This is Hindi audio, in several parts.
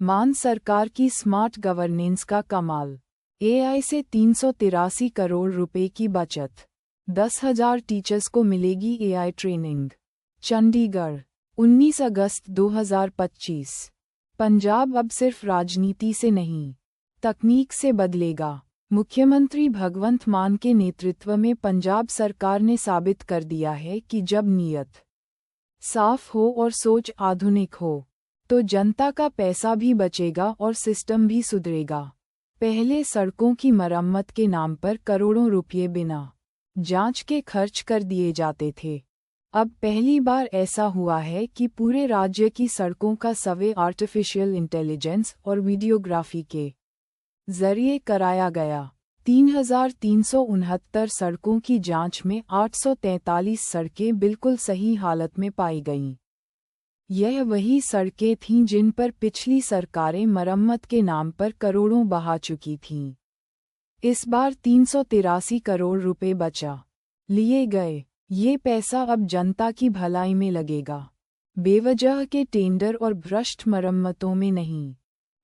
मान सरकार की स्मार्ट गवर्नेंस का कमाल। एआई से 383 करोड़ रुपए की बचत। 10,000 टीचर्स को मिलेगी एआई ट्रेनिंग। चंडीगढ़, 19 अगस्त 2025। पंजाब अब सिर्फ राजनीति से नहीं, तकनीक से बदलेगा। मुख्यमंत्री भगवंत मान के नेतृत्व में पंजाब सरकार ने साबित कर दिया है कि जब नीयत साफ हो और सोच आधुनिक हो, तो जनता का पैसा भी बचेगा और सिस्टम भी सुधरेगा। पहले सड़कों की मरम्मत के नाम पर करोड़ों रुपये बिना जांच के खर्च कर दिए जाते थे। अब पहली बार ऐसा हुआ है कि पूरे राज्य की सड़कों का सर्वे आर्टिफिशियल इंटेलिजेंस और वीडियोग्राफी के जरिए कराया गया। 3,369 सड़कों की जांच में 843 सड़कें बिल्कुल सही हालत में पाई गईं। यह वही सड़कें थीं जिन पर पिछली सरकारें मरम्मत के नाम पर करोड़ों बहा चुकी थीं। इस बार 383 करोड़ रुपए बचा लिए गए। ये पैसा अब जनता की भलाई में लगेगा, बेवजह के टेंडर और भ्रष्ट मरम्मतों में नहीं।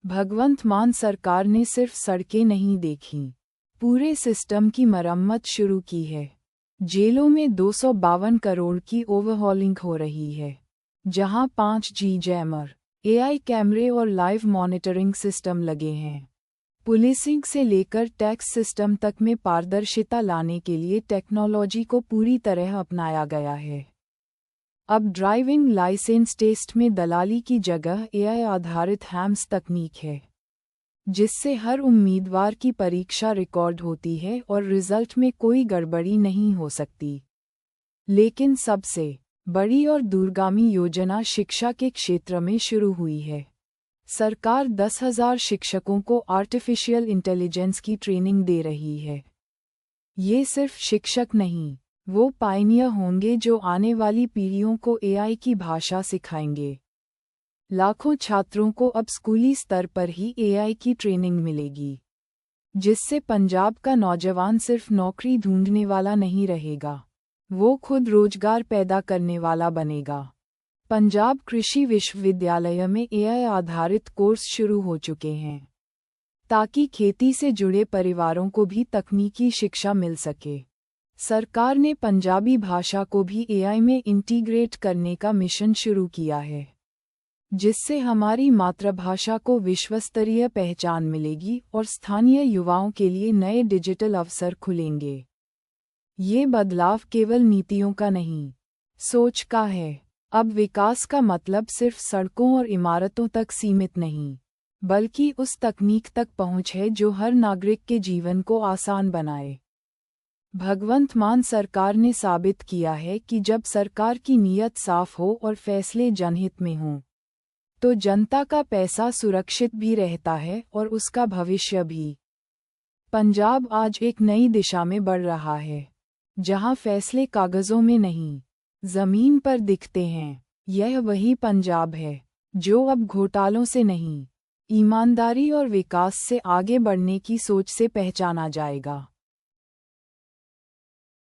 भगवंत मान सरकार ने सिर्फ सड़कें नहीं देखीं, पूरे सिस्टम की मरम्मत शुरू की है। जेलों में 252 करोड़ की ओवरहॉलिंग हो रही है, जहां 5G जैमर, एआई कैमरे और लाइव मॉनिटरिंग सिस्टम लगे हैं। पुलिसिंग से लेकर टैक्स सिस्टम तक में पारदर्शिता लाने के लिए टेक्नोलॉजी को पूरी तरह अपनाया गया है। अब ड्राइविंग लाइसेंस टेस्ट में दलाली की जगह एआई आधारित हैम्स तकनीक है, जिससे हर उम्मीदवार की परीक्षा रिकॉर्ड होती है और रिजल्ट में कोई गड़बड़ी नहीं हो सकती। लेकिन सबसे बड़ी और दूरगामी योजना शिक्षा के क्षेत्र में शुरू हुई है। सरकार 10,000 शिक्षकों को आर्टिफिशियल इंटेलिजेंस की ट्रेनिंग दे रही है। ये सिर्फ शिक्षक नहीं, वो पायनियर होंगे जो आने वाली पीढ़ियों को एआई की भाषा सिखाएंगे। लाखों छात्रों को अब स्कूली स्तर पर ही एआई की ट्रेनिंग मिलेगी, जिससे पंजाब का नौजवान सिर्फ नौकरी ढूंढने वाला नहीं रहेगा, वो खुद रोजगार पैदा करने वाला बनेगा। पंजाब कृषि विश्वविद्यालय में एआई आधारित कोर्स शुरू हो चुके हैं, ताकि खेती से जुड़े परिवारों को भी तकनीकी शिक्षा मिल सके। सरकार ने पंजाबी भाषा को भी एआई में इंटीग्रेट करने का मिशन शुरू किया है, जिससे हमारी मातृभाषा को विश्वस्तरीय पहचान मिलेगी और स्थानीय युवाओं के लिए नए डिजिटल अवसर खुलेंगे। ये बदलाव केवल नीतियों का नहीं, सोच का है। अब विकास का मतलब सिर्फ सड़कों और इमारतों तक सीमित नहीं, बल्कि उस तकनीक तक पहुंच है जो हर नागरिक के जीवन को आसान बनाए। भगवंत मान सरकार ने साबित किया है कि जब सरकार की नीयत साफ हो और फैसले जनहित में हों, तो जनता का पैसा सुरक्षित भी रहता है और उसका भविष्य भी। पंजाब आज एक नई दिशा में बढ़ रहा है, जहां फैसले कागजों में नहीं, जमीन पर दिखते हैं। यह वही पंजाब है जो अब घोटालों से नहीं, ईमानदारी और विकास से आगे बढ़ने की सोच से पहचाना जाएगा।